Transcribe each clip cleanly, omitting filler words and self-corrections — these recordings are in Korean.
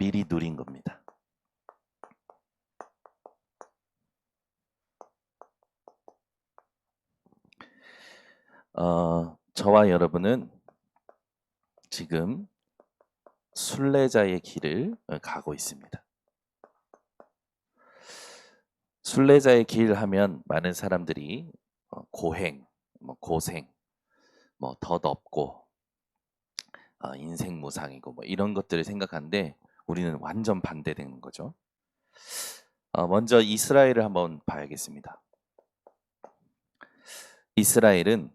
미리 누린 겁니다. 저와 여러분은 지금 순례자의 길을 가고 있습니다. 순례자의 길 하면 많은 사람들이 고행, 고생, 덧없고 인생 무상이고 이런 것들을 생각하는데 우리는 완전 반대되는 거죠. 먼저 이스라엘을 한번 봐야겠습니다. 이스라엘은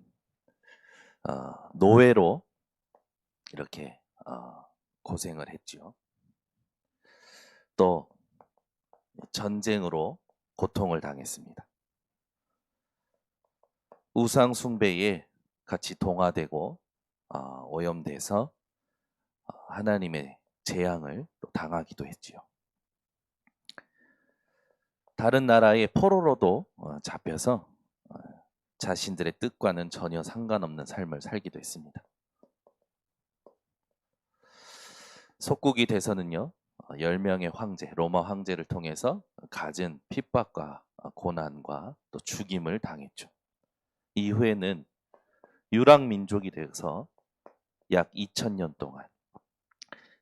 노예로 이렇게 고생을 했죠. 또 전쟁으로 고통을 당했습니다. 우상 숭배에 같이 동화되고 오염돼서 하나님의 재앙을 또 당하기도 했지요. 다른 나라의 포로로도 잡혀서 자신들의 뜻과는 전혀 상관없는 삶을 살기도 했습니다. 속국이 돼서는요, 10명의 황제, 로마 황제를 통해서 갖은 핍박과 고난과 또 죽임을 당했죠. 이후에는 유랑민족이 돼서 약 2000년 동안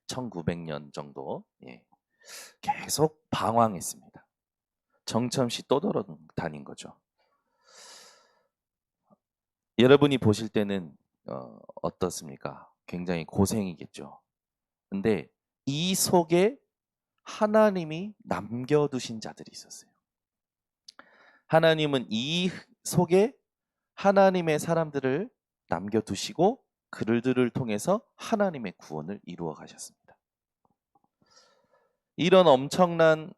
1900년 정도 계속 방황했습니다. 정처없이 떠돌아다닌 거죠. 여러분이 보실 때는 어떻습니까? 굉장히 고생이겠죠. 근데 이 속에 하나님이 남겨두신 자들이 있었어요. 하나님은 이 속에 하나님의 사람들을 남겨두시고 그들을 통해서 하나님의 구원을 이루어 가셨습니다. 이런 엄청난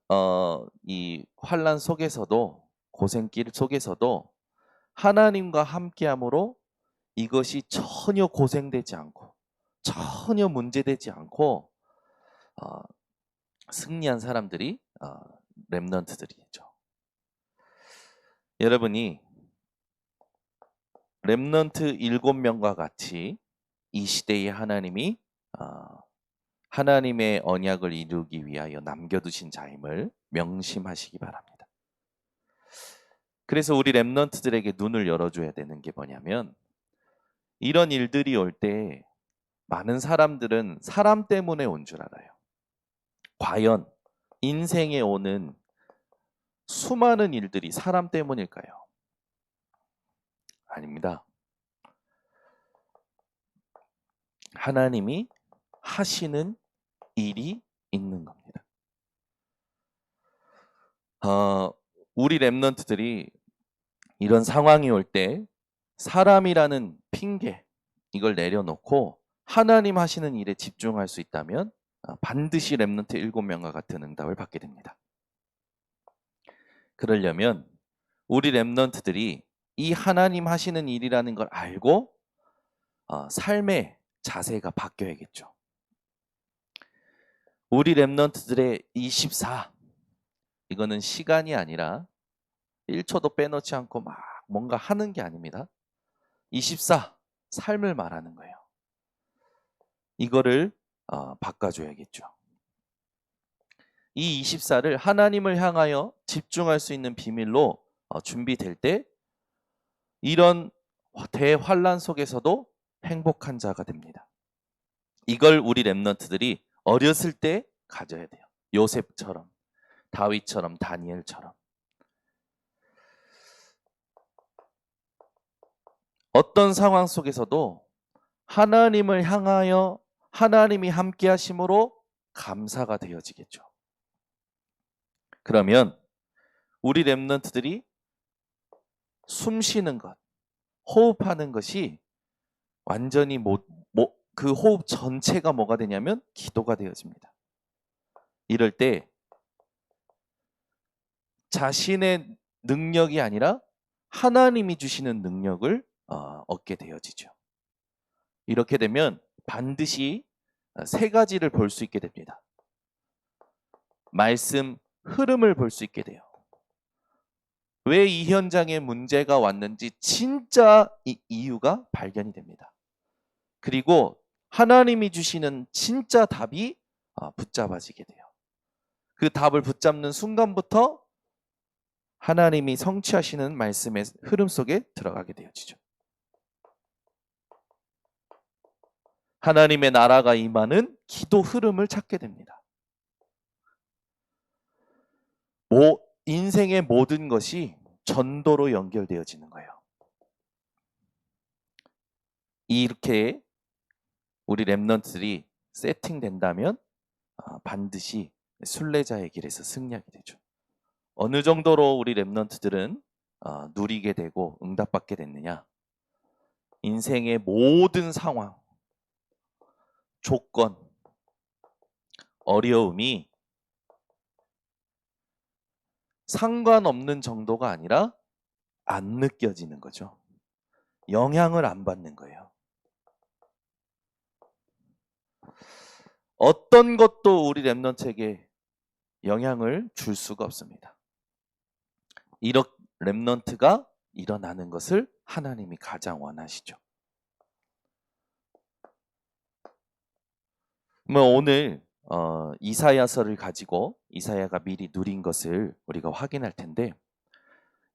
이 환난 속에서도, 고생길 속에서도 하나님과 함께함으로 이것이 전혀 고생되지 않고 전혀 문제되지 않고 승리한 사람들이 렘넌트들이죠. 여러분이 렘넌트 7명과 같이 이 시대에 하나님이 하나님의 언약을 이루기 위하여 남겨두신 자임을 명심하시기 바랍니다. 그래서 우리 렘넌트들에게 눈을 열어줘야 되는 게 뭐냐면, 이런 일들이 올 때 많은 사람들은 사람 때문에 온 줄 알아요. 과연 인생에 오는 수많은 일들이 사람 때문일까요? 아닙니다. 하나님이 하시는 일이 있는 겁니다. 우리 렘넌트들이 이런 상황이 올 때 사람이라는 핑계, 이걸 내려놓고 하나님 하시는 일에 집중할 수 있다면 반드시 렘넌트 7명과 같은 응답을 받게 됩니다. 그러려면 우리 렘넌트들이 이 하나님 하시는 일이라는 걸 알고 삶의 자세가 바뀌어야겠죠. 우리 렘넌트들의 24, 이거는 시간이 아니라 1초도 빼놓지 않고 막 뭔가 하는 게 아닙니다. 24, 삶을 말하는 거예요. 이거를 바꿔줘야겠죠. 이 24를 하나님을 향하여 집중할 수 있는 비밀로 준비될 때 이런 대환란 속에서도 행복한 자가 됩니다. 이걸 우리 렘넌트들이 어렸을 때 가져야 돼요. 요셉처럼, 다윗처럼, 다니엘처럼. 어떤 상황 속에서도 하나님을 향하여 하나님이 함께 하심으로 감사가 되어지겠죠. 그러면 우리 렘넌트들이 숨 쉬는 것, 호흡하는 것이 완전히 그 호흡 전체가 뭐가 되냐면 기도가 되어집니다. 이럴 때 자신의 능력이 아니라 하나님이 주시는 능력을 얻게 되어지죠. 이렇게 되면 반드시 세 가지를 볼 수 있게 됩니다. 말씀 흐름을 볼 수 있게 돼요. 왜 이 현장에 문제가 왔는지 진짜 이 이유가 발견이 됩니다. 그리고 하나님이 주시는 진짜 답이 붙잡아지게 돼요. 그 답을 붙잡는 순간부터 하나님이 성취하시는 말씀의 흐름 속에 들어가게 되어지죠. 하나님의 나라가 임하는 기도 흐름을 찾게 됩니다. 인생의 모든 것이 전도로 연결되어지는 거예요. 이렇게 우리 렘넌트들이 세팅된다면 반드시 순례자의 길에서 승리하게 되죠. 어느 정도로 우리 렘넌트들은 누리게 되고 응답받게 됐느냐? 인생의 모든 상황, 조건, 어려움이 상관없는 정도가 아니라 안 느껴지는 거죠. 영향을 안 받는 거예요. 어떤 것도 우리 렘넌트에게 영향을 줄 수가 없습니다. 이렇게 렘넌트가 일어나는 것을 하나님이 가장 원하시죠. 오늘 이사야서를 가지고 이사야가 미리 누린 것을 우리가 확인할 텐데,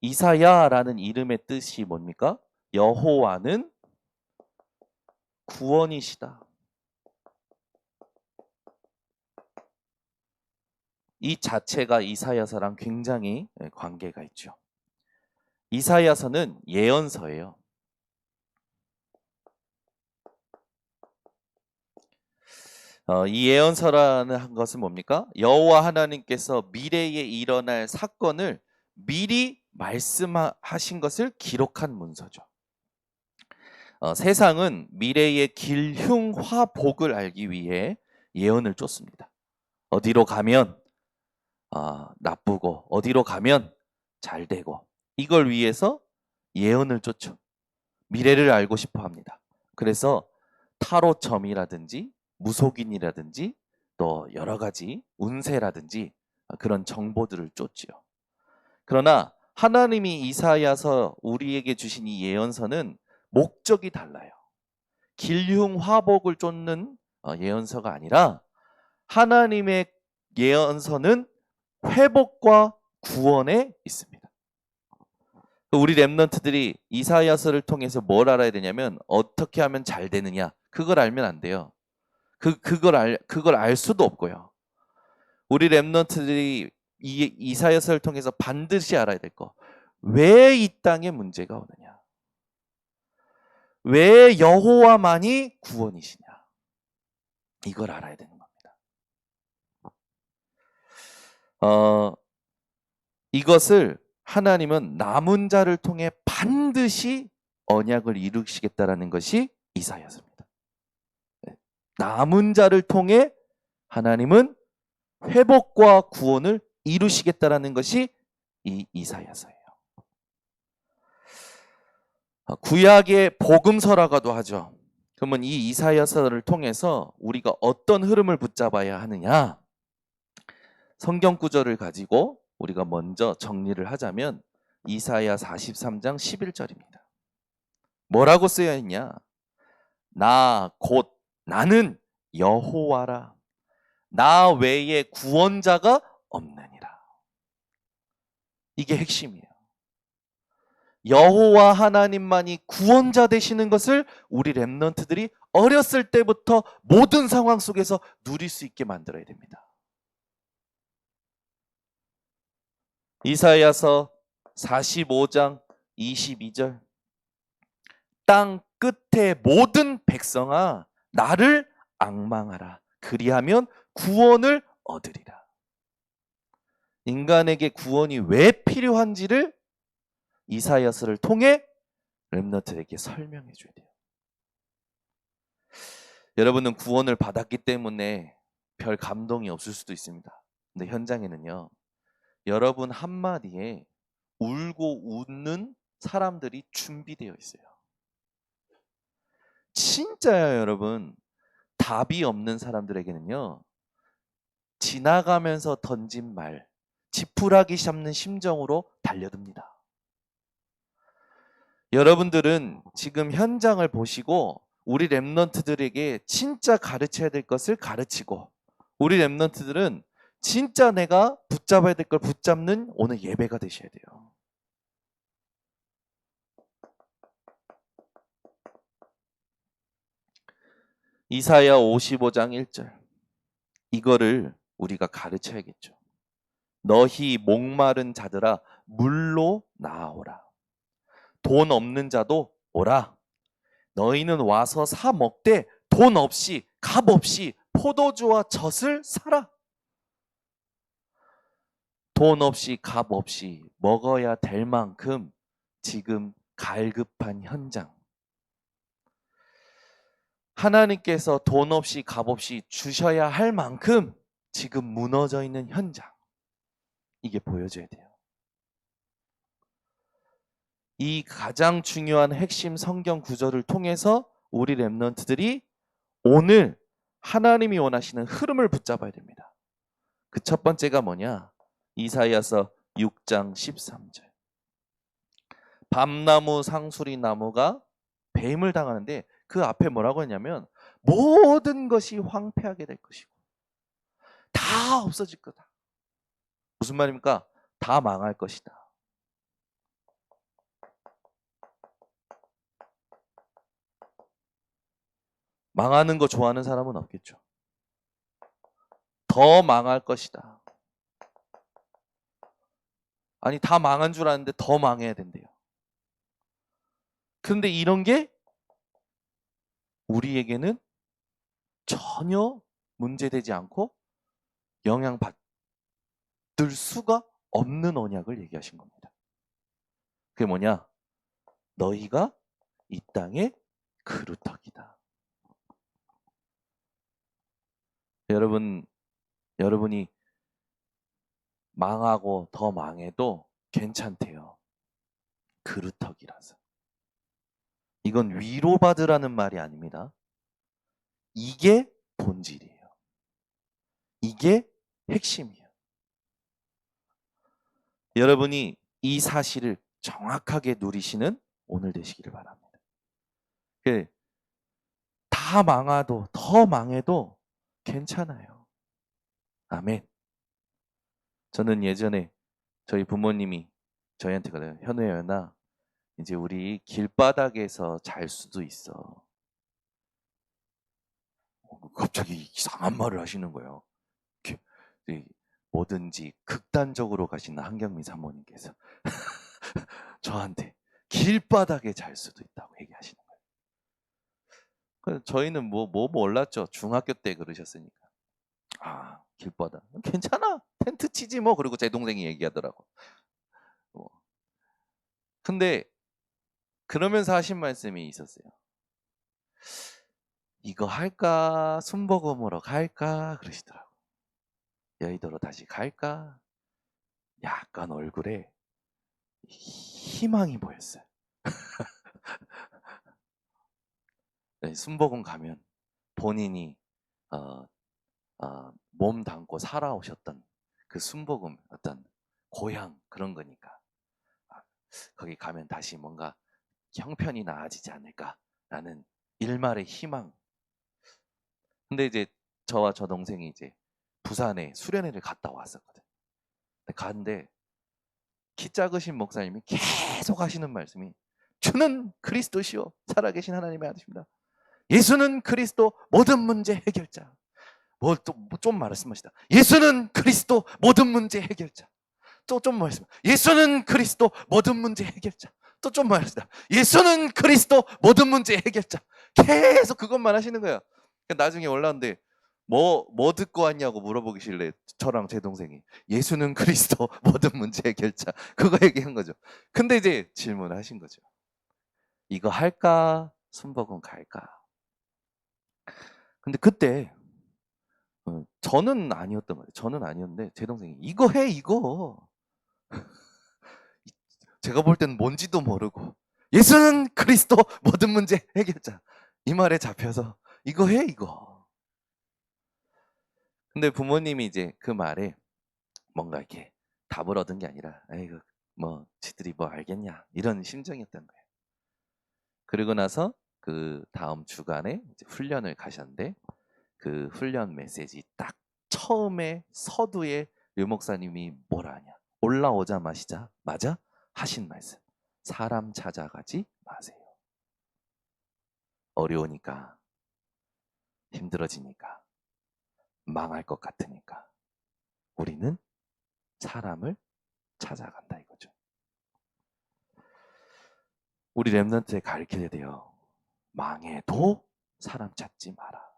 이사야라는 이름의 뜻이 뭡니까? 여호와는 구원이시다. 이 자체가 이사야서랑 굉장히 관계가 있죠. 이사야서는 예언서예요. 이 예언서라는 것은 뭡니까? 여호와 하나님께서 미래에 일어날 사건을 미리 말씀하신 것을 기록한 문서죠. 세상은 미래의 길흉화복을 알기 위해 예언을 쫓습니다. 어디로 가면 나쁘고 어디로 가면 잘 되고, 이걸 위해서 예언을 쫓죠. 미래를 알고 싶어 합니다. 그래서 타로점이라든지 무속인이라든지 또 여러 가지 운세라든지 그런 정보들을 쫓지요. 그러나 하나님이 이사야서 우리에게 주신 이 예언서는 목적이 달라요. 길흉화복을 쫓는 예언서가 아니라 하나님의 예언서는 회복과 구원에 있습니다. 우리 렘넌트들이 이사야서를 통해서 뭘 알아야 되냐면, 어떻게 하면 잘 되느냐, 그걸 알면 안 돼요. 그걸 알 수도 없고요. 우리 렘넌트들이 이사야서를 통해서 반드시 알아야 될 거, 왜 이 땅에 문제가 오느냐, 왜 여호와만이 구원이시냐, 이걸 알아야 되는 겁니다. 이것을 하나님은 남은 자를 통해 반드시 언약을 이루시겠다라는 것이 이사야서입니다. 남은 자를 통해 하나님은 회복과 구원을 이루시겠다라는 것이 이 이사야서예요. 구약의 복음서라고도 하죠. 그러면 이 이사야서를 통해서 우리가 어떤 흐름을 붙잡아야 하느냐? 성경 구절을 가지고 우리가 먼저 정리를 하자면 이사야 43장 11절입니다. 뭐라고 쓰여 있냐? 나 곧 나는 여호와라. 나 외에 구원자가 없느니라. 이게 핵심이에요. 여호와 하나님만이 구원자 되시는 것을 우리 렘넌트들이 어렸을 때부터 모든 상황 속에서 누릴 수 있게 만들어야 됩니다. 이사야서 45장 22절, 땅 끝에 모든 백성아 나를 앙망하라. 그리하면 구원을 얻으리라. 인간에게 구원이 왜 필요한지를 이사야서를 통해 렘넌트에게 설명해 줘야 돼요. 여러분은 구원을 받았기 때문에 별 감동이 없을 수도 있습니다. 근데 현장에는요, 여러분 한마디에 울고 웃는 사람들이 준비되어 있어요. 진짜요, 여러분. 답이 없는 사람들에게는요, 지나가면서 던진 말, 지푸라기 잡는 심정으로 달려듭니다. 여러분들은 지금 현장을 보시고 우리 렘넌트들에게 진짜 가르쳐야 될 것을 가르치고, 우리 랩런트들은 진짜 내가 붙잡아야 될 걸 붙잡는 오늘 예배가 되셔야 돼요. 이사야 55장 1절. 이거를 우리가 가르쳐야겠죠. 너희 목마른 자들아 물로 나아오라. 돈 없는 자도 오라. 너희는 와서 사 먹되 돈 없이 값 없이 포도주와 젖을 사라. 돈 없이 값 없이 먹어야 될 만큼 지금 갈급한 현장. 하나님께서 돈 없이 값 없이 주셔야 할 만큼 지금 무너져 있는 현장. 이게 보여줘야 돼요. 이 가장 중요한 핵심 성경 구절을 통해서 우리 랩런트들이 오늘 하나님이 원하시는 흐름을 붙잡아야 됩니다. 그 첫 번째가 뭐냐? 이사야서 6장 13절. 밤나무 상수리 나무가 뱀을 당하는데 그 앞에 뭐라고 했냐면 모든 것이 황폐하게 될 것이고 다 없어질 거다. 무슨 말입니까? 다 망할 것이다. 망하는 거 좋아하는 사람은 없겠죠. 더 망할 것이다. 아니 다 망한 줄 아는데 더 망해야 된대요. 그런데 이런 게 우리에게는 전혀 문제되지 않고 영향받을 수가 없는 언약을 얘기하신 겁니다. 그게 뭐냐? 너희가 이 땅의 그루터기다. 여러분이 망하고 더 망해도 괜찮대요. 그루터기라서. 이건 위로받으라는 말이 아닙니다. 이게 본질이에요. 이게 핵심이에요. 여러분이 이 사실을 정확하게 누리시는 오늘 되시기를 바랍니다. 다 망해도 더 망해도 괜찮아요. 아멘. 저는 예전에 저희 부모님이 저희한테 그래요. 현우야, 이제 우리 길바닥에서 잘 수도 있어. 갑자기 이상한 말을 하시는 거예요. 뭐든지 극단적으로 가시는 한경미 사모님께서 저한테 길바닥에 잘 수도 있다고 얘기하시는 거예요. 그래서 저희는 뭐 몰랐죠. 중학교 때 그러셨으니까. 아, 길바닥. 괜찮아. 텐트 치지 뭐. 그리고 제 동생이 얘기하더라고. 근데 그러면서 하신 말씀이 있었어요. 이거 할까? 순복음으로 갈까? 그러시더라고. 여의도로 다시 갈까? 약간 얼굴에 희망이 보였어요. 네, 순복음 가면 본인이 몸 담고 살아오셨던 그 순복음 어떤 고향 그런 거니까 거기 가면 다시 뭔가 형편이 나아지지 않을까라는 일말의 희망. 근데 이제 저와 저 동생이 이제 부산에 수련회를 갔다 왔었거든. 갔는데 키 작으신 목사님이 계속 하시는 말씀이 주는 그리스도시요 살아계신 하나님의 아들입니다. 예수는 그리스도 모든 문제 해결자. 뭘 또 좀 말씀하시다. 예수는 그리스도 모든 문제 해결자. 또 좀 말씀. 예수는 그리스도 모든 문제 해결자. 또 좀 말씀하시다. 예수는 그리스도 모든 문제 해결자. 계속 그것만 하시는 거예요. 나중에 올라왔는데 뭐 듣고 왔냐고 물어보기실래 저랑 제 동생이 예수는 그리스도 모든 문제 해결자 그거 얘기한 거죠. 근데 이제 질문하신 거죠. 이거 할까? 순복음 갈까? 근데 그때 저는 아니었던 거예요. 저는 아니었는데 제 동생이 이거 해 이거. 제가 볼 때는 뭔지도 모르고 예수는 그리스도 모든 문제 해결자 이 말에 잡혀서 이거 해 이거. 근데 부모님이 이제 그 말에 뭔가 이렇게 답을 얻은 게 아니라 에이그 뭐 지들이 뭐 알겠냐 이런 심정이었던 거예요. 그리고 나서 그 다음 주간에 이제 훈련을 가셨는데 그 훈련 메시지 딱 처음에 서두에 류 목사님이 뭐라 하냐? 올라오자마자 하신 말씀. 사람 찾아가지 마세요. 어려우니까, 힘들어지니까, 망할 것 같으니까 우리는 사람을 찾아간다 이거죠. 우리 렘넌트에 가르쳐야 돼요. 망해도 사람 찾지 마라.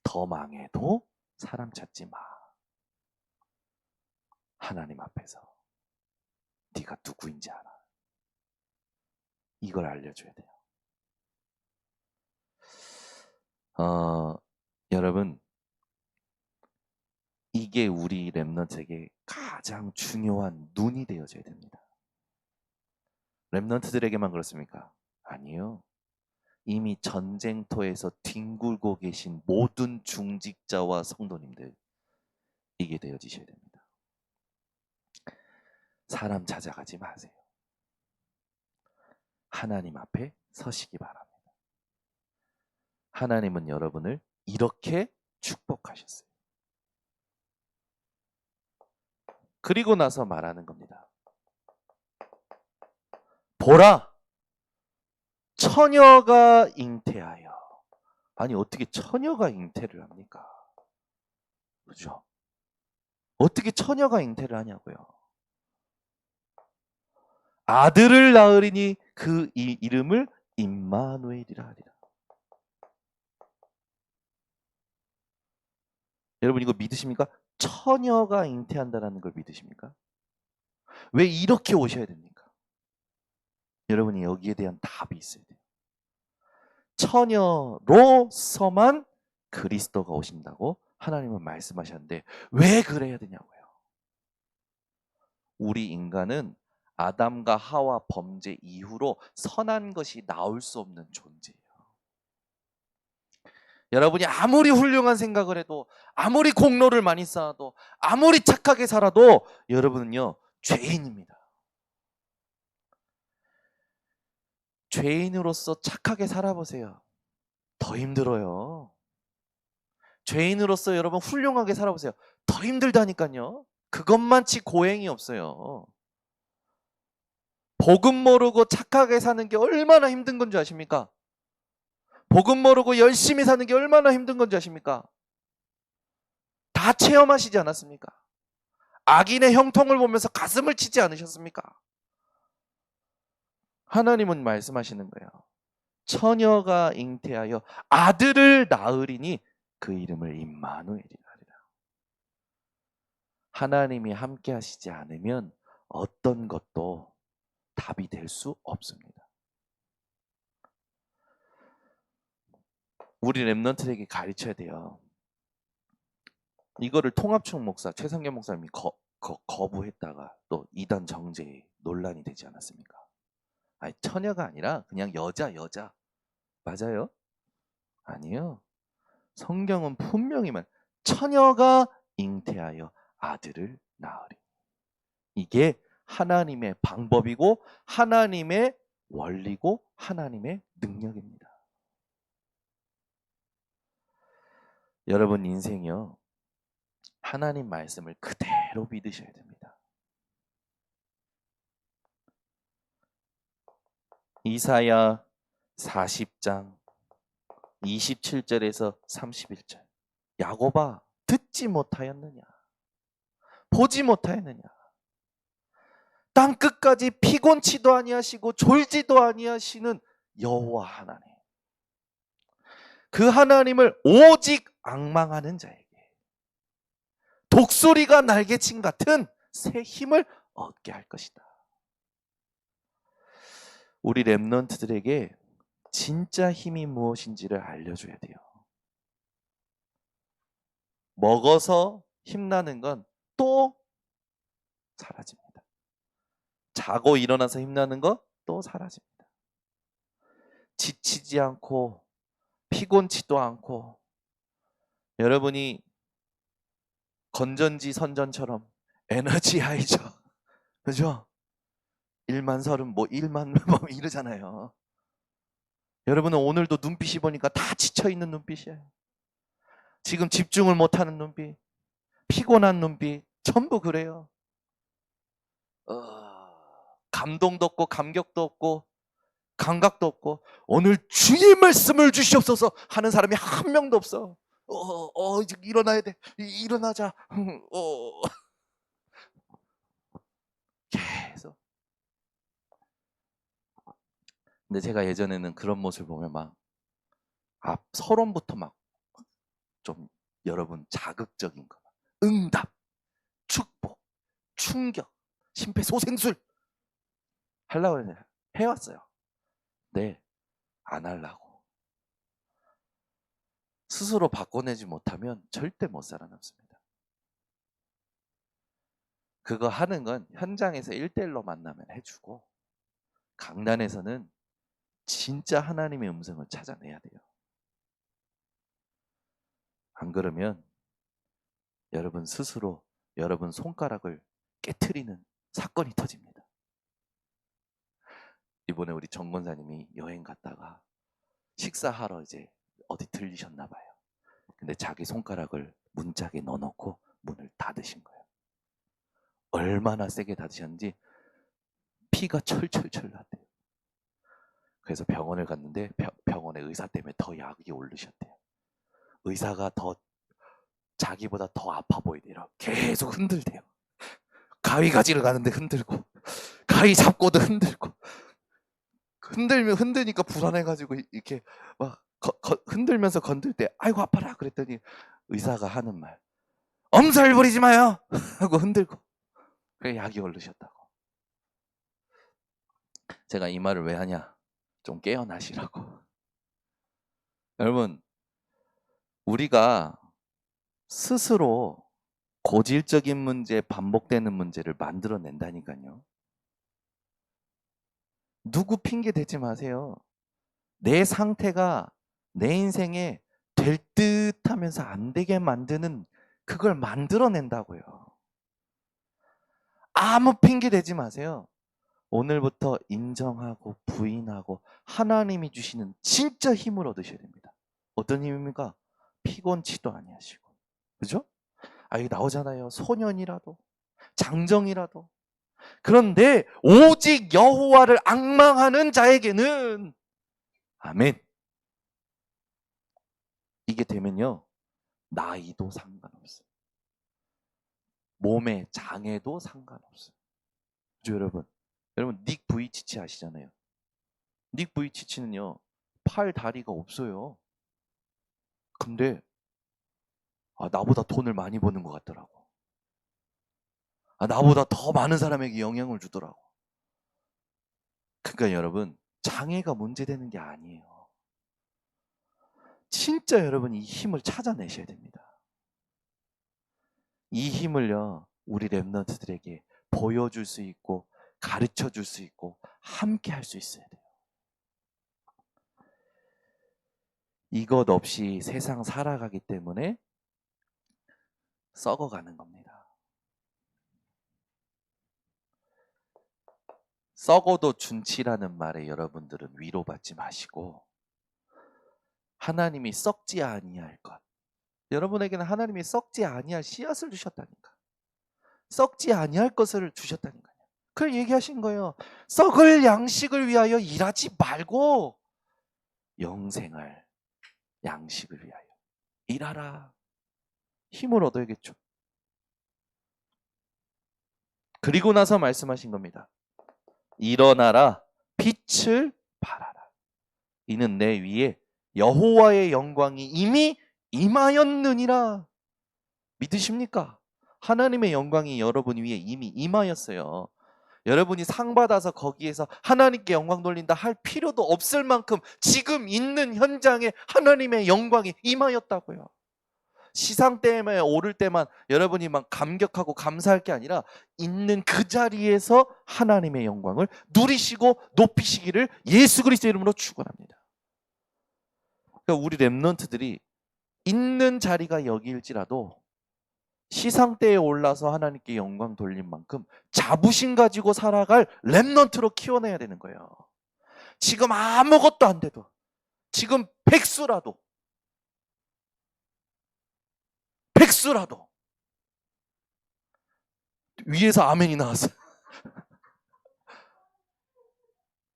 더 망해도 사람 찾지 마. 하나님 앞에서 네가 누구인지 알아. 이걸 알려줘야 돼요. 여러분, 이게 우리 렘넌트에게 가장 중요한 눈이 되어져야 됩니다. 렘넌트들에게만 그렇습니까? 아니요. 이미 전쟁터에서 뒹굴고 계신 모든 중직자와 성도님들, 이게 되어지셔야 됩니다. 사람 찾아가지 마세요. 하나님 앞에 서시기 바랍니다. 하나님은 여러분을 이렇게 축복하셨어요. 그리고 나서 말하는 겁니다. 보라! 처녀가 잉태하여. 아니, 어떻게 처녀가 잉태를 합니까? 그죠? 어떻게 처녀가 잉태를 하냐고요? 아들을 낳으리니 그 이름을 임마누엘이라 하리라. 여러분 이거 믿으십니까? 처녀가 잉태한다는 걸 믿으십니까? 왜 이렇게 오셔야 됩니까? 여러분이 여기에 대한 답이 있어야 돼요. 처녀로서만 그리스도가 오신다고 하나님은 말씀하셨는데 왜 그래야 되냐고요? 우리 인간은 아담과 하와 범죄 이후로 선한 것이 나올 수 없는 존재예요. 여러분이 아무리 훌륭한 생각을 해도, 아무리 공로를 많이 쌓아도, 아무리 착하게 살아도 여러분은요, 죄인입니다. 죄인으로서 착하게 살아보세요. 더 힘들어요. 죄인으로서 여러분 훌륭하게 살아보세요. 더 힘들다니까요. 그것만치 고행이 없어요. 복음 모르고 착하게 사는 게 얼마나 힘든 건지 아십니까? 복음 모르고 열심히 사는 게 얼마나 힘든 건지 아십니까? 다 체험하시지 않았습니까? 악인의 형통을 보면서 가슴을 치지 않으셨습니까? 하나님은 말씀하시는 거예요. 처녀가 잉태하여 아들을 낳으리니 그 이름을 임마누엘이라 하리라. 하나님이 함께 하시지 않으면 어떤 것도 답이 될 수 없습니다. 우리 렘넌트에게 가르쳐야 돼요. 이거를 통합총 목사 최상겸 목사님이 거부했다가 또 이단 정죄 논란이 되지 않았습니까? 아니, 처녀가 아니라 그냥 여자 맞아요? 아니요. 성경은 분명히 처녀가 잉태하여 아들을 낳으리. 이게 하나님의 방법이고 하나님의 원리고 하나님의 능력입니다. 여러분 인생이요, 하나님 말씀을 그대로 믿으셔야 됩니다. 이사야 40장 27절에서 31절. 야곱아, 듣지 못하였느냐? 보지 못하였느냐? 땅 끝까지 피곤치도 아니하시고 졸지도 아니하시는 여호와 하나님. 그 하나님을 오직 앙망하는 자에게 독수리가 날개친 같은 새 힘을 얻게 할 것이다. 우리 렘넌트들에게 진짜 힘이 무엇인지를 알려줘야 돼요. 먹어서 힘나는 건 또 사라집니다. 자고 일어나서 힘나는 거 또 사라집니다. 지치지 않고 피곤치도 않고, 여러분이 건전지 선전처럼 에너지 하이죠. 그죠? 1만 30, 뭐 1만 뭐 이러잖아요. 여러분은 오늘도 눈빛이 보니까 다 지쳐있는 눈빛이에요. 지금 집중을 못하는 눈빛, 피곤한 눈빛, 전부 그래요. 감동도 없고 감격도 없고 감각도 없고 오늘 주의 말씀을 주시옵소서 하는 사람이 한 명도 없어. 이제 일어나야 돼. 일어나자. 계속. 근데 제가 예전에는 그런 모습을 보면 막 서론부터 막 좀 여러분 자극적인 거, 응답, 축복, 충격, 심폐소생술 하려고 해왔어요. 네, 안 하려고. 스스로 바꿔내지 못하면 절대 못 살아남습니다. 그거 하는 건 현장에서 1대1로 만나면 해주고 강단에서는 진짜 하나님의 음성을 찾아내야 돼요. 안 그러면 여러분 스스로 여러분 손가락을 깨트리는 사건이 터집니다. 이번에 우리 정 권사님이 여행 갔다가 식사하러 이제 어디 들리셨나 봐요. 근데 자기 손가락을 문짝에 넣어놓고 문을 닫으신 거예요. 얼마나 세게 닫으셨는지 피가 철철철 났대요. 그래서 병원을 갔는데 병원의 의사 때문에 더 약이 오르셨대요. 의사가 더 자기보다 더 아파 보이대요. 계속 흔들대요. 가위 가지러 가는데 흔들고 가위 잡고도 흔들고 흔드니까 불안해가지고 이렇게 막 흔들면서 건들 때 아이고 아파라 그랬더니 의사가 하는 말 엄살 부리지 마요 하고 흔들고 그래 약이 오르셨다고. 제가 이 말을 왜 하냐, 좀 깨어나시라고. 여러분 우리가 스스로 고질적인 문제, 반복되는 문제를 만들어낸다니까요. 누구 핑계 대지 마세요. 내 상태가 내 인생에 될 듯하면서 안 되게 만드는 그걸 만들어낸다고요. 아무 핑계 대지 마세요. 오늘부터 인정하고 부인하고 하나님이 주시는 진짜 힘을 얻으셔야 됩니다. 어떤 힘입니까? 피곤치도 아니하시고, 그죠? 여기 나오잖아요. 소년이라도 장정이라도. 그런데 오직 여호와를 앙망하는 자에게는 아멘. 이게 되면요, 나이도 상관없어요. 몸의 장애도 상관없어요. 그죠, 여러분? 여러분 닉 부이치치 아시잖아요. 닉 부이치치는요, 팔 다리가 없어요. 근데 나보다 돈을 많이 버는 것 같더라고. 나보다 더 많은 사람에게 영향을 주더라고. 그러니까 여러분 장애가 문제되는 게 아니에요. 진짜 여러분 이 힘을 찾아내셔야 됩니다. 이 힘을요, 우리 랩런트들에게 보여줄 수 있고 가르쳐 줄 수 있고 함께 할 수 있어야 돼요. 이것 없이 세상 살아가기 때문에 썩어가는 겁니다. 썩어도 준치라는 말에 여러분들은 위로받지 마시고 하나님이 썩지 아니할 것, 여러분에게는 하나님이 썩지 아니할 씨앗을 주셨다니까. 썩지 아니할 것을 주셨다니까요. 그걸 얘기하신 거예요. 썩을 양식을 위하여 일하지 말고 영생할 양식을 위하여 일하라. 힘을 얻어야겠죠. 그리고 나서 말씀하신 겁니다. 일어나라, 빛을 발하라. 이는 내 위에 여호와의 영광이 이미 임하였느니라. 믿으십니까? 하나님의 영광이 여러분 위에 이미 임하였어요. 여러분이 상 받아서 거기에서 하나님께 영광 돌린다 할 필요도 없을 만큼 지금 있는 현장에 하나님의 영광이 임하였다고요. 시상 때에 오를 때만 여러분이 막 감격하고 감사할 게 아니라 있는 그 자리에서 하나님의 영광을 누리시고 높이시기를 예수 그리스도의 이름으로 축원합니다. 그러니까 우리 랩런트들이 있는 자리가 여기일지라도 시상대에 올라서 하나님께 영광 돌린 만큼 자부심 가지고 살아갈 랩런트로 키워내야 되는 거예요. 지금 아무것도 안 돼도, 지금 백수라도 백수라도 위에서 아멘이 나왔어요.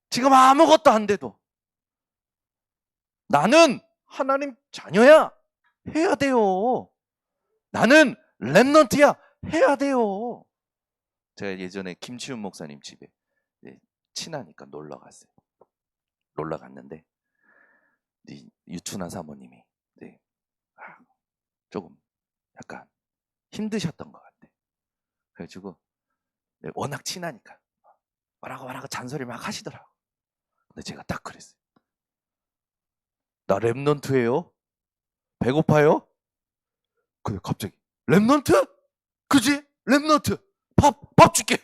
지금 아무것도 안 돼도 나는 하나님 자녀야 해야 돼요. 나는 렘넌트야 해야 돼요. 제가 예전에 김치훈 목사님 집에 친하니까 놀러 갔어요. 놀러 갔는데 유춘한 사모님이 조금 약간 힘드셨던 것 같아. 그래가지고 워낙 친하니까 뭐라고 잔소리 막 하시더라고. 근데 제가 딱 그랬어요. 나 렘넌트예요. 배고파요? 근데 갑자기 렘넌트? 그지? 렘넌트. 밥 줄게.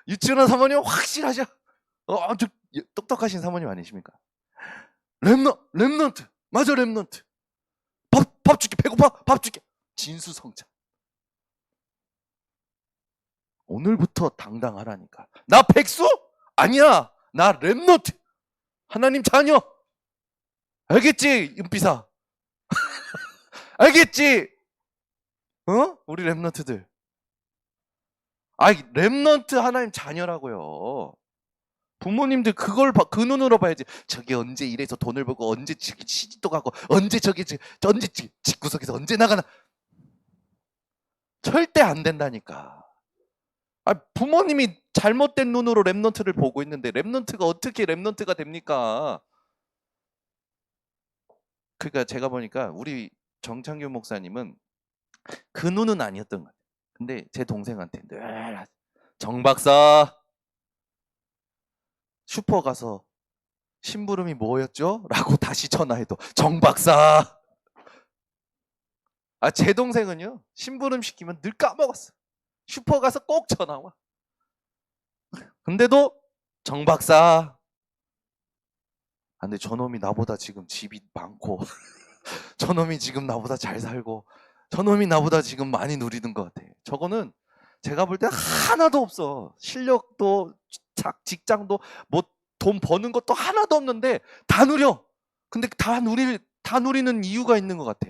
유치원 사모님 확실하죠? 아주 똑똑하신 사모님 아니십니까? 렘넌트. 맞아, 렘넌트. 밥 줄게. 배고파? 밥 줄게. 진수성찬. 오늘부터 당당하라니까. 나 백수? 아니야. 나 렘넌트. 하나님 자녀. 알겠지, 윤비사? 알겠지? 우리 렘넌트들. 렘넌트 하나님 자녀라고요. 부모님들 그 눈으로 봐야지. 저기 언제 이래서 돈을 벌고 언제 시집도 가고 언제 언제 집구석에서 언제 나가나. 절대 안 된다니까. 부모님이 잘못된 눈으로 렘넌트를 보고 있는데 렘넌트가 어떻게 렘넌트가 됩니까? 그러니까 제가 보니까 우리 정창규 목사님은 그 눈은 아니었던 것 같아요. 근데 제 동생한테 늘 정 박사 슈퍼 가서 심부름이 뭐였죠? 라고 다시 전화해도 정 박사. 제 동생은요 심부름 시키면 늘 까먹었어. 슈퍼 가서 꼭 전화 와. 근데도 정 박사. 근데 저놈이 나보다 지금 집이 많고 저놈이 지금 나보다 잘 살고 저놈이 나보다 지금 많이 누리는 것 같아. 저거는 제가 볼 때 하나도 없어. 실력도 직장도 뭐 돈 버는 것도 하나도 없는데 다 누려. 근데 다 누리는 이유가 있는 것 같아.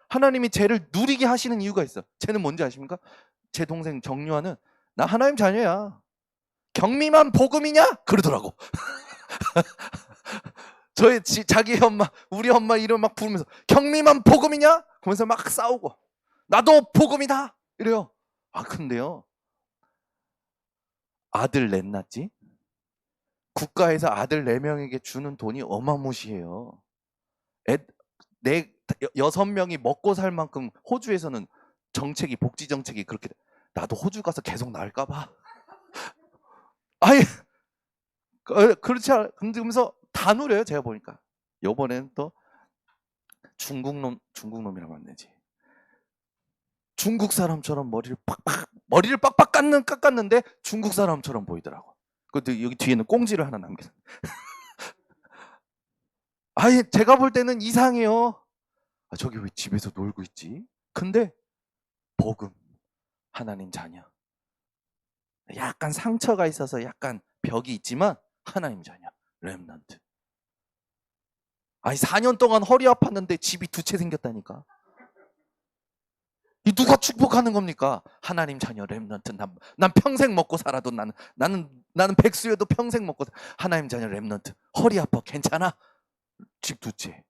하나님이 쟤를 누리게 하시는 이유가 있어. 쟤는 뭔지 아십니까? 제 동생 정유아는 나 하나님 자녀야. 경미만 복음이냐? 그러더라고. 자기 엄마, 우리 엄마 이름 막 부르면서 경미만 복음이냐? 그러면서 막 싸우고 나도 복음이다 이래요. 근데요 아들 넷 낳지? 국가에서 아들 4명에게 주는 돈이 어마무시해요. 6명이 먹고 살 만큼 호주에서는 복지 정책이 그렇게 돼. 나도 호주 가서 계속 나을까 봐. 그렇지 않아. 그러면서 다 누려요. 제가 보니까. 요번에는 또 중국놈이라고 안 되지. 중국 사람처럼 머리를 빡빡 깎았는데 중국 사람처럼 보이더라고. 근데 여기 뒤에는 꽁지를 하나 남겼어. 제가 볼 때는 이상해요. 저기 왜 집에서 놀고 있지? 근데 복음, 하나님 자녀. 약간 상처가 있어서 약간 벽이 있지만 하나님 자녀, 렘넌트. 4년 동안 허리 아팠는데 집이 2채 생겼다니까. 이 누가 축복하는 겁니까? 하나님 자녀 렘넌트. 난 평생 먹고 살아도 나는 백수여도 평생 먹고 하나님 자녀 렘넌트. 허리 아파 괜찮아? 집 2채.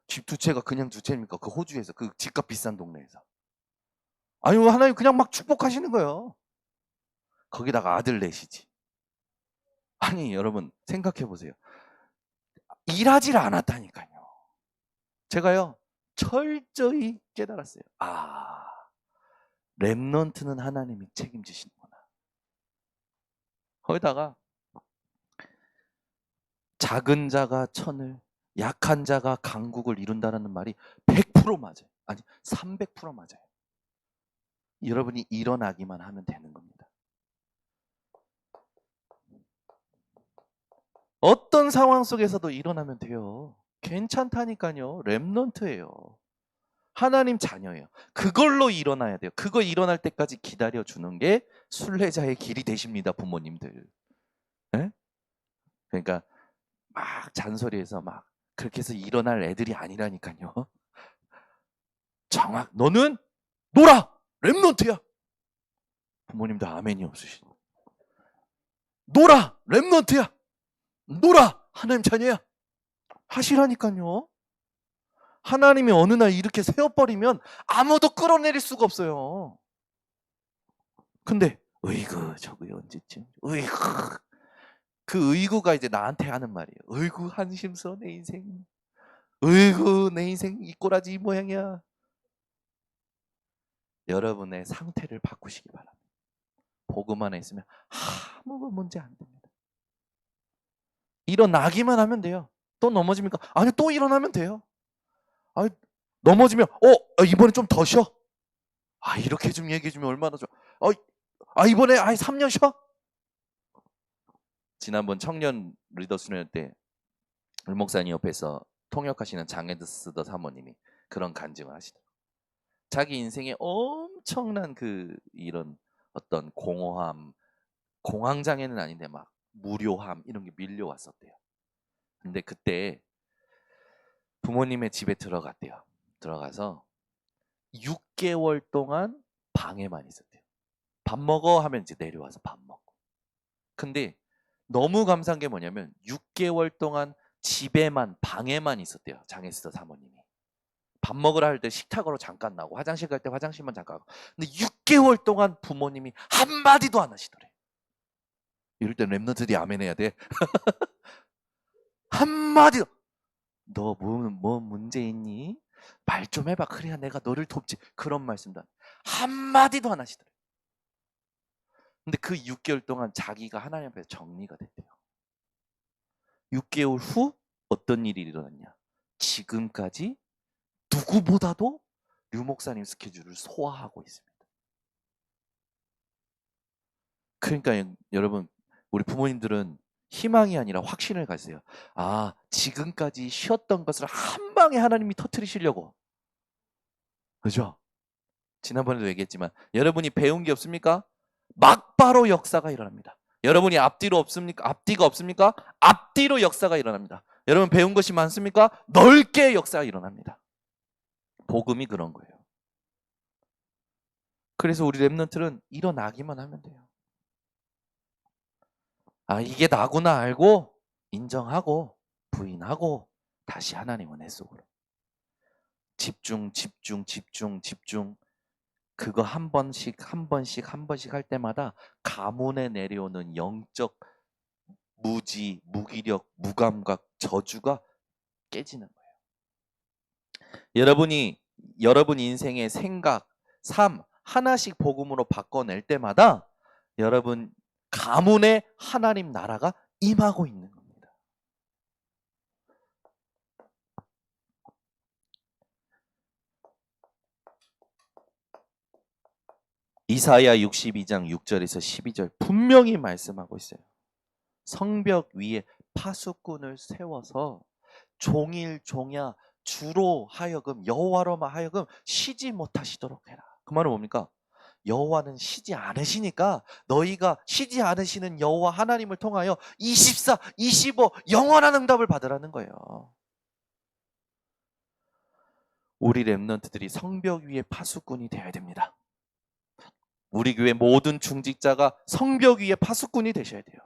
집 2채가 그냥 2채입니까? 그 호주에서 그 집값 비싼 동네에서. 하나님 그냥 막 축복하시는 거예요. 거기다가 아들 넷이지. 여러분 생각해 보세요. 일하질 않았다니까요. 제가요 철저히 깨달았어요. 렘넌트는 하나님이 책임지시는구나. 거기다가 작은 자가 천을, 약한 자가 강국을 이룬다는 말이 100% 맞아요. 300% 맞아요. 여러분이 일어나기만 하면 되는 겁니다. 어떤 상황 속에서도 일어나면 돼요. 괜찮다니까요. 렘넌트예요. 하나님 자녀예요. 그걸로 일어나야 돼요. 그거 일어날 때까지 기다려주는 게 순례자의 길이 되십니다, 부모님들. 네? 그러니까 막 잔소리해서 막 그렇게 해서 일어날 애들이 아니라니까요. 너는 놀아! 렘넌트야! 부모님도 아멘이 없으신. 놀아! 렘넌트야! 놀아! 하나님 자녀야! 하시라니까요. 하나님이 어느 날 이렇게 세워버리면 아무도 끌어내릴 수가 없어요. 근데 으이구 저거 언제쯤 으이구 그 으이구가 이제 나한테 하는 말이에요. 으이구 한심스러워 내 인생. 으이구 내 인생 이 꼬라지 이 모양이야. 여러분의 상태를 바꾸시기 바랍니다. 복음 안에 있으면 아무 문제 안 됩니다. 일어나기만 하면 돼요. 또 넘어집니까? 아니 또 일어나면 돼요. 아니 넘어지면 이번에 좀 더 쉬어. 이렇게 좀 얘기해 주면 얼마나 좋아. 이번에 3년 쉬어. 지난번 청년 리더 수련 때 을목사님 옆에서 통역하시는 장에드스더 사모님이 그런 간증을 하시더라고요. 자기 인생에 엄청난 이런 어떤 공허함, 공황장애는 아닌데 막 무료함 이런 게 밀려왔었대요. 근데 그때 부모님의 집에 들어갔대요. 들어가서 6개월 동안 방에만 있었대요. 밥 먹어 하면 이제 내려와서 밥 먹고. 근데 너무 감사한 게 뭐냐면 6개월 동안 방에만 있었대요. 장에스더 사모님이. 밥 먹으러 할 때 식탁으로 잠깐 나오고 화장실 갈 때 화장실만 잠깐 가고. 근데 6개월 동안 부모님이 한마디도 안 하시더래. 이럴 때 랩너들이 아멘 해야 돼. 한마디도. 너 뭐 문제 있니? 말 좀 해봐. 그래야 내가 너를 돕지. 그런 말씀도 한마디도 안 하시더래. 근데 그 6개월 동안 자기가 하나님 앞에서 정리가 됐대요. 6개월 후 어떤 일이 일어났냐? 지금까지 누구보다도 류 목사님 스케줄을 소화하고 있습니다. 그러니까 여러분, 우리 부모님들은 희망이 아니라 확신을 가지세요. 지금까지 쉬었던 것을 한 방에 하나님이 터뜨리시려고. 그죠? 지난번에도 얘기했지만 여러분이 배운 게 없습니까? 막바로 역사가 일어납니다. 여러분이 앞뒤가 없습니까? 앞뒤로 역사가 일어납니다. 여러분 배운 것이 많습니까? 넓게 역사가 일어납니다. 복음이 그런 거예요. 그래서 우리 랩런트는 일어나기만 하면 돼요. 이게 나구나 알고 인정하고 부인하고 다시 하나님 은혜 속으로 집중. 그거 한 번씩 할 때마다 가문에 내려오는 영적 무기력, 무감각, 저주가 깨지는 거예요. 여러분 인생의 생각, 삶 하나씩 복음으로 바꿔낼 때마다 여러분 가문에 하나님 나라가 임하고 있는 겁니다. 이사야 62장 6절에서 12절 분명히 말씀하고 있어요. 성벽 위에 파수꾼을 세워서 종일 종야 주로 하여금 여호와로만 하여금 쉬지 못하시도록 해라. 그 말은 뭡니까? 여호와는 쉬지 않으시니까 너희가 쉬지 않으시는 여호와 하나님을 통하여 24, 25 영원한 응답을 받으라는 거예요. 우리 렘넌트들이 성벽 위에 파수꾼이 되어야 됩니다. 우리 교회 모든 중직자가 성벽 위에 파수꾼이 되셔야 돼요.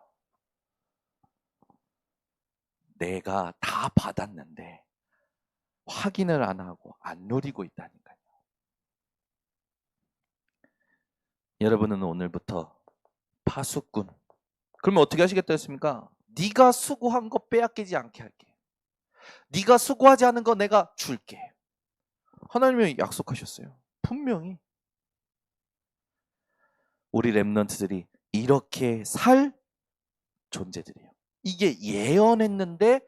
내가 다 받았는데 확인을 안 하고 안 누리고 있다니까요. 여러분은 오늘부터 파수꾼. 그러면 어떻게 하시겠다 했습니까? 네가 수고한 거 빼앗기지 않게 할게. 네가 수고하지 않은 거 내가 줄게. 하나님이 약속하셨어요. 분명히. 우리 렘넌트들이 이렇게 살 존재들이에요. 이게 예언했는데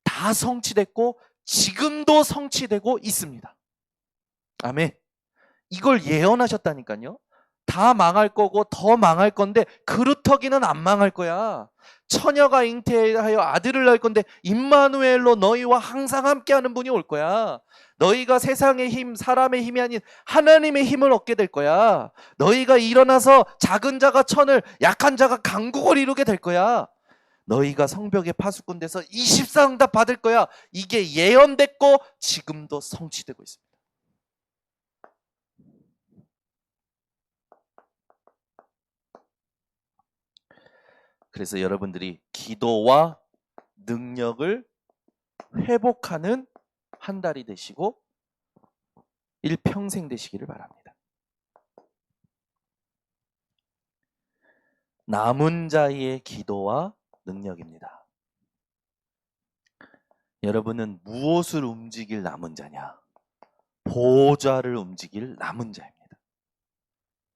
다 성취됐고 지금도 성취되고 있습니다. 아멘. 이걸 예언하셨다니까요. 다 망할 거고 더 망할 건데 그루터기는 안 망할 거야. 처녀가 잉태하여 아들을 낳을 건데 임마누엘로 너희와 항상 함께하는 분이 올 거야. 너희가 세상의 힘, 사람의 힘이 아닌 하나님의 힘을 얻게 될 거야. 너희가 일어나서 작은 자가 천을, 약한 자가 강국을 이루게 될 거야. 너희가 성벽의 파수꾼 돼서 24응답 받을 거야. 이게 예언됐고 지금도 성취되고 있습니다. 그래서 여러분들이 기도와 능력을 회복하는 한 달이 되시고 일평생 되시기를 바랍니다. 남은 자의 기도와 능력입니다. 여러분은 무엇을 움직일 남은 자냐? 보좌를 움직일 남은 자입니다.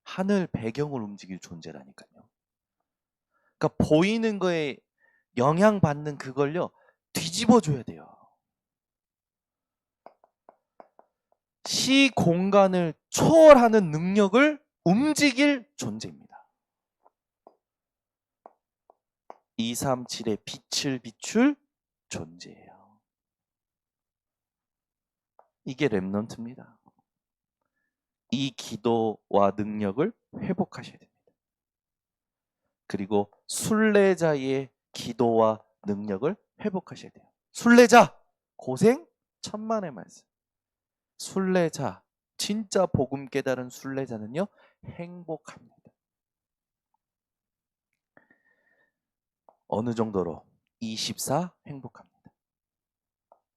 하늘 배경을 움직일 존재라니까요. 그러니까 보이는 거에 영향받는 그걸요, 뒤집어줘야 돼요. 시 공간을 초월하는 능력을 움직일 존재입니다. 237의 빛을 비출 존재예요. 이게 렘넌트입니다. 이 기도와 능력을 회복하셔야 됩니다. 그리고 순례자의 기도와 능력을 회복하셔야 돼요. 순례자, 고생 천만의 말씀. 순례자, 진짜 복음 깨달은 순례자는요, 행복합니다. 어느 정도로? 24 행복합니다.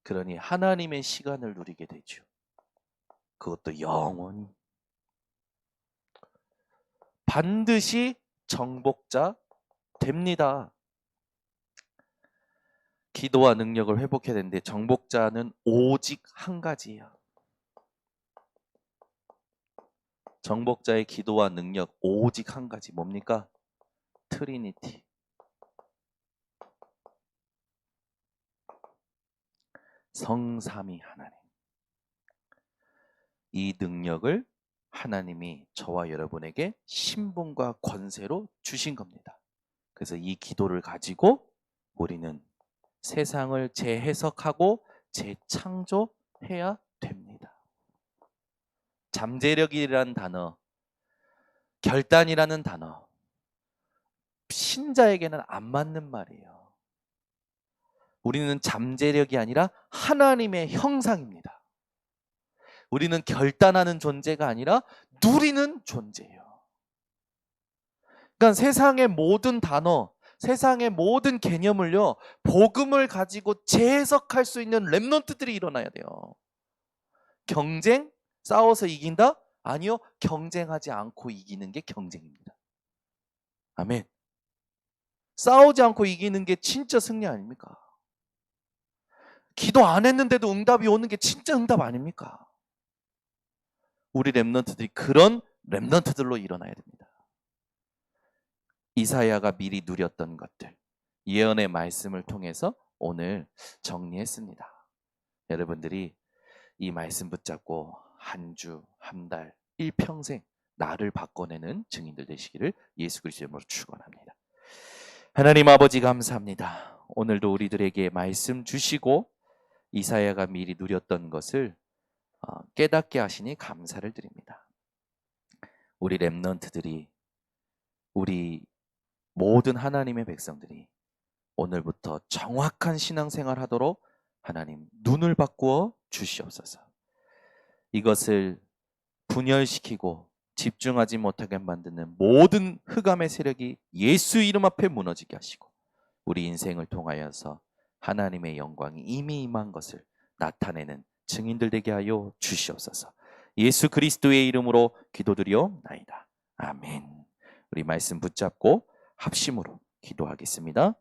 그러니 하나님의 시간을 누리게 되죠. 그것도 영원히. 반드시 정복자 됩니다. 기도와 능력을 회복해야 되는데 정복자는 오직 한 가지예요. 정복자의 기도와 능력 오직 한 가지. 뭡니까? 트리니티. 성삼위 하나님. 이 능력을 하나님이 저와 여러분에게 신분과 권세로 주신 겁니다. 그래서 이 기도를 가지고 우리는 세상을 재해석하고 재창조해야 됩니다. 잠재력이라는 단어, 결단이라는 단어, 신자에게는 안 맞는 말이에요. 우리는 잠재력이 아니라 하나님의 형상입니다. 우리는 결단하는 존재가 아니라 누리는 존재예요. 그러니까 세상의 모든 단어, 세상의 모든 개념을요, 복음을 가지고 재해석할 수 있는 렘넌트들이 일어나야 돼요. 경쟁? 싸워서 이긴다? 아니요, 경쟁하지 않고 이기는 게 경쟁입니다. 아멘. 싸우지 않고 이기는 게 진짜 승리 아닙니까? 기도 안 했는데도 응답이 오는 게 진짜 응답 아닙니까? 우리 렘넌트들이 그런 렘넌트들로 일어나야 됩니다. 이사야가 미리 누렸던 것들, 예언의 말씀을 통해서 오늘 정리했습니다. 여러분들이 이 말씀 붙잡고 한 주, 한 달, 일평생 나를 바꿔내는 증인들 되시기를 예수 그리스도의 이름으로 축원합니다. 하나님 아버지 감사합니다. 오늘도 우리들에게 말씀 주시고 이사야가 미리 누렸던 것을 깨닫게 하시니 감사를 드립니다. 우리 렘넌트들이, 우리 모든 하나님의 백성들이 오늘부터 정확한 신앙생활 하도록 하나님 눈을 바꾸어 주시옵소서. 이것을 분열시키고 집중하지 못하게 만드는 모든 흑암의 세력이 예수 이름 앞에 무너지게 하시고 우리 인생을 통하여서 하나님의 영광이 이미 임한 것을 나타내는 증인들 되게 하여 주시옵소서. 예수 그리스도의 이름으로 기도드리옵나이다. 아멘. 우리 말씀 붙잡고 합심으로 기도하겠습니다.